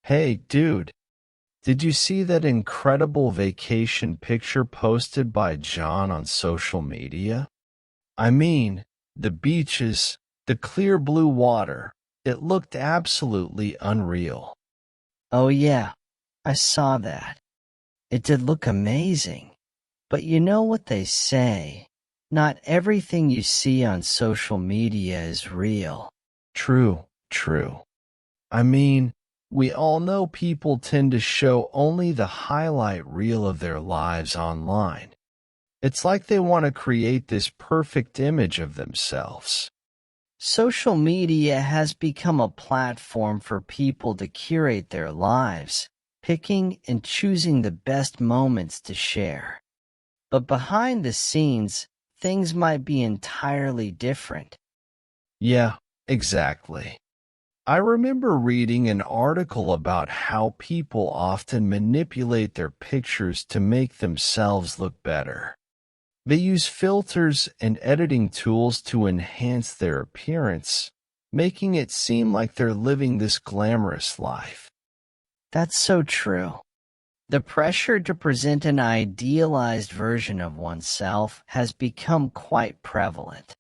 Hey, dude, did you see that incredible vacation picture posted by John on social media? I mean, the beaches, the clear blue water, it looked absolutely unreal. Oh, yeah, I saw that. It did look amazing. But you know what they say? Not everything you see on social media is real. True, true. I mean, we all know people tend to show only the highlight reel of their lives online. It's like they want to create this perfect image of themselves. Social media has become a platform for people to curate their lives, picking and choosing the best moments to share. But behind the scenes, things might be entirely different. Yeah, exactly. I remember reading an article about how people often manipulate their pictures to make themselves look better. They use filters and editing tools to enhance their appearance, making it seem like they're living this glamorous life. That's so true. The pressure to present an idealized version of oneself has become quite prevalent.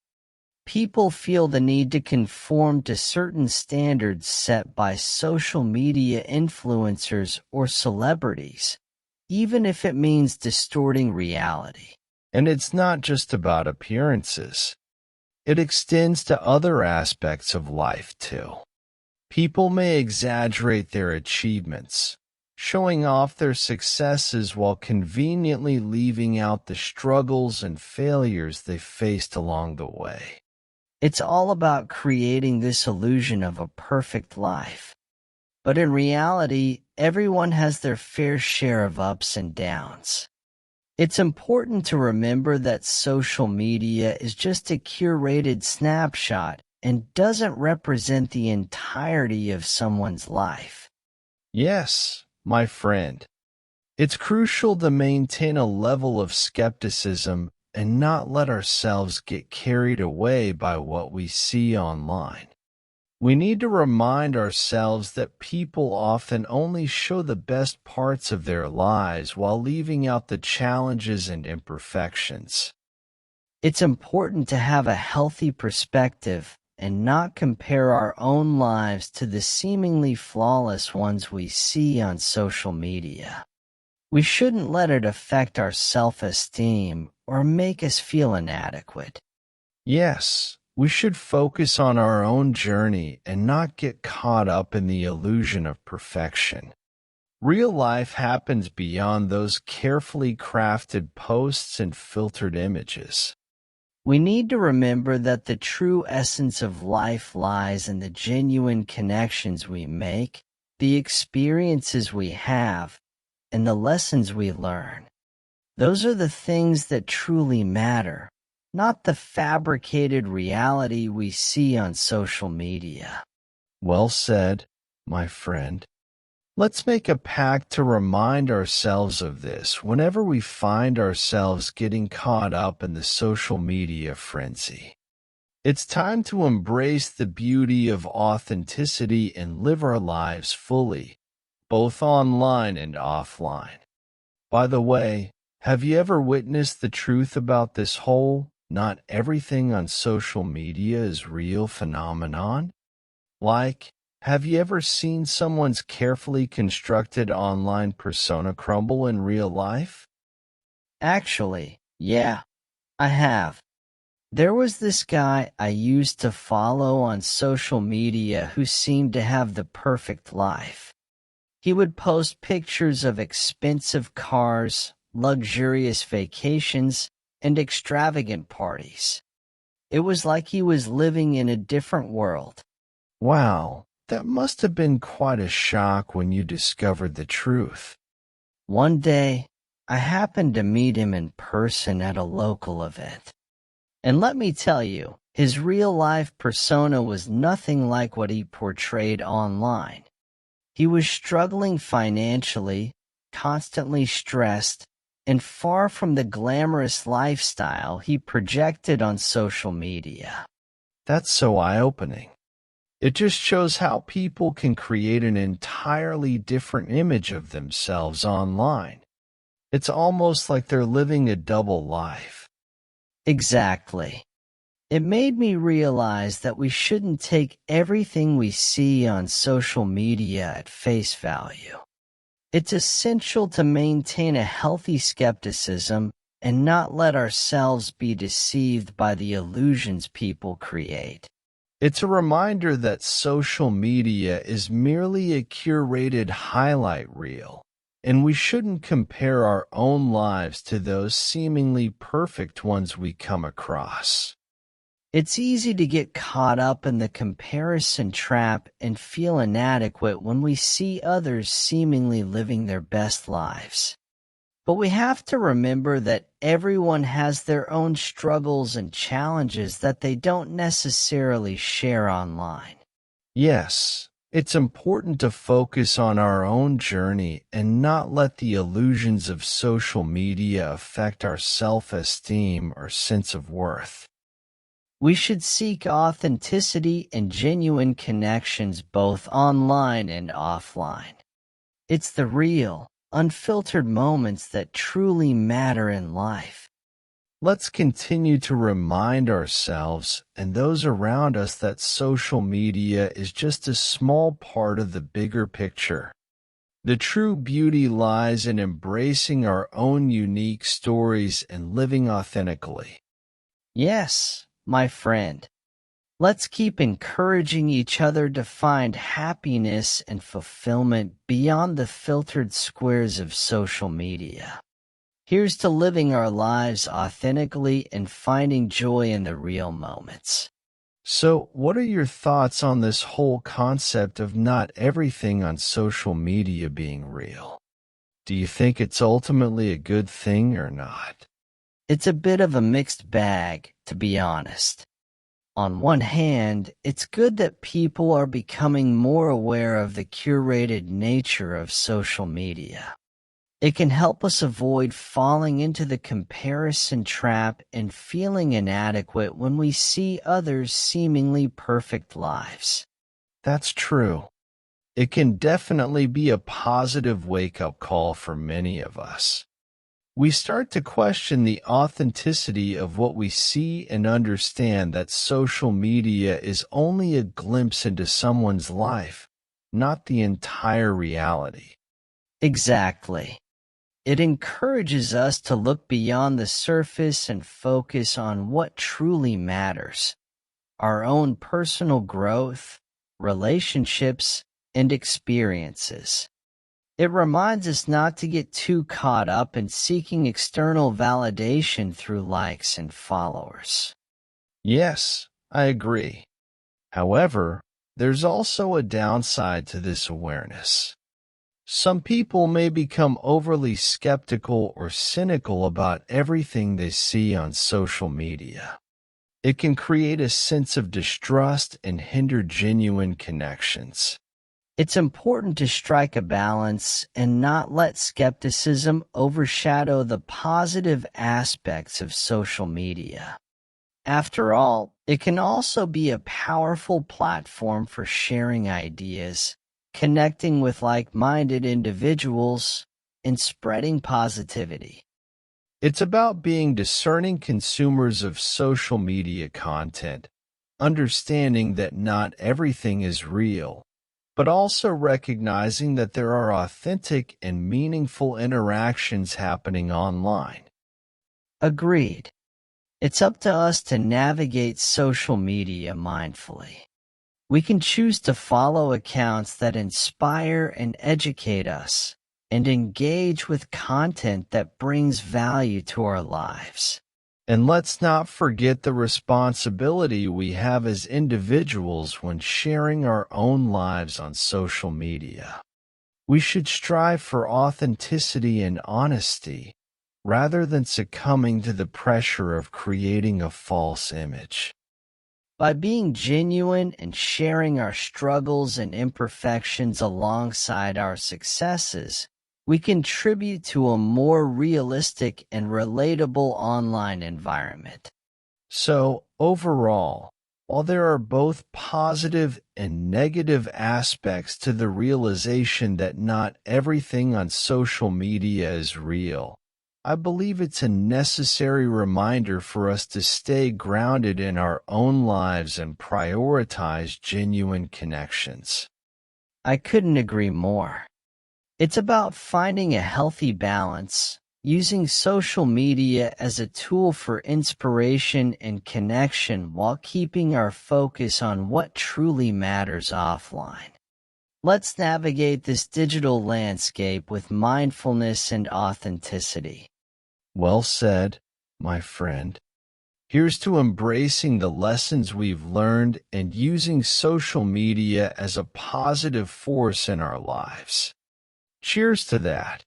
People feel the need to conform to certain standards set by social media influencers or celebrities, even if it means distorting reality. And it's not just about appearances. It extends to other aspects of life too. People may exaggerate their achievements, showing off their successes while conveniently leaving out the struggles and failures they faced along the way. It's all about creating this illusion of a perfect life. But in reality, everyone has their fair share of ups and downs. It's important to remember that social media is just a curated snapshot and doesn't represent the entirety of someone's life. Yes, my friend, it's crucial to maintain a level of skepticism and not let ourselves get carried away by what we see online. We need to remind ourselves that people often only show the best parts of their lives while leaving out the challenges and imperfections. It's important to have a healthy perspective and not compare our own lives to the seemingly flawless ones we see on social media. We shouldn't let it affect our self-esteem or make us feel inadequate. Yes, we should focus on our own journey and not get caught up in the illusion of perfection. Real life happens beyond those carefully crafted posts and filtered images. We need to remember that the true essence of life lies in the genuine connections we make, the experiences we have, and the lessons we learn. Those are the things that truly matter, not the fabricated reality we see on social media. Well said, my friend. Let's make a pact to remind ourselves of this whenever we find ourselves getting caught up in the social media frenzy. It's time to embrace the beauty of authenticity and live our lives fully, both online and offline. By the way, have you ever witnessed the truth about this whole not everything on social media is real phenomenon? Like, have you ever seen someone's carefully constructed online persona crumble in real life? Actually, yeah, I have. There was this guy I used to follow on social media who seemed to have the perfect life. He would post pictures of expensive cars, luxurious vacations, and extravagant parties. It was like he was living in a different world. Wow, that must have been quite a shock when you discovered the truth. One day, I happened to meet him in person at a local event. And let me tell you, his real-life persona was nothing like what he portrayed online. He was struggling financially, constantly stressed, and far from the glamorous lifestyle he projected on social media. That's so eye-opening. It just shows how people can create an entirely different image of themselves online. It's almost like they're living a double life. Exactly. It made me realize that we shouldn't take everything we see on social media at face value. It's essential to maintain a healthy skepticism and not let ourselves be deceived by the illusions people create. It's a reminder that social media is merely a curated highlight reel, and we shouldn't compare our own lives to those seemingly perfect ones we come across. It's easy to get caught up in the comparison trap and feel inadequate when we see others seemingly living their best lives. But we have to remember that everyone has their own struggles and challenges that they don't necessarily share online. Yes, it's important to focus on our own journey and not let the illusions of social media affect our self-esteem or sense of worth. We should seek authenticity and genuine connections both online and offline. It's the real, unfiltered moments that truly matter in life. Let's continue to remind ourselves and those around us that social media is just a small part of the bigger picture. The true beauty lies in embracing our own unique stories and living authentically. Yes, my friend. Let's keep encouraging each other to find happiness and fulfillment beyond the filtered squares of social media. Here's to living our lives authentically and finding joy in the real moments. So, what are your thoughts on this whole concept of not everything on social media being real? Do you think it's ultimately a good thing or not? It's a bit of a mixed bag, to be honest. On one hand, it's good that people are becoming more aware of the curated nature of social media. It can help us avoid falling into the comparison trap and feeling inadequate when we see others' seemingly perfect lives. That's true. It can definitely be a positive wake-up call for many of us. We start to question the authenticity of what we see and understand that social media is only a glimpse into someone's life, not the entire reality. Exactly. It encourages us to look beyond the surface and focus on what truly matters: our own personal growth, relationships, and experiences. It reminds us not to get too caught up in seeking external validation through likes and followers. Yes, I agree. However, there's also a downside to this awareness. Some people may become overly skeptical or cynical about everything they see on social media. It can create a sense of distrust and hinder genuine connections. It's important to strike a balance and not let skepticism overshadow the positive aspects of social media. After all, it can also be a powerful platform for sharing ideas, connecting with like-minded individuals, and spreading positivity. It's about being discerning consumers of social media content, understanding that not everything is real, but also recognizing that there are authentic and meaningful interactions happening online. Agreed. It's up to us to navigate social media mindfully. We can choose to follow accounts that inspire and educate us, and engage with content that brings value to our lives. And let's not forget the responsibility we have as individuals when sharing our own lives on social media. We should strive for authenticity and honesty, rather than succumbing to the pressure of creating a false image. By being genuine and sharing our struggles and imperfections alongside our successes, we contribute to a more realistic and relatable online environment. So, overall, While there are both positive and negative aspects to the realization that not everything on social media is real, I believe it's a necessary reminder for us to stay grounded in our own lives and prioritize genuine connections. I couldn't agree more. It's about finding a healthy balance, using social media as a tool for inspiration and connection while keeping our focus on what truly matters offline. Let's navigate this digital landscape with mindfulness and authenticity. Well said, my friend. Here's to embracing the lessons we've learned and using social media as a positive force in our lives. Cheers to that.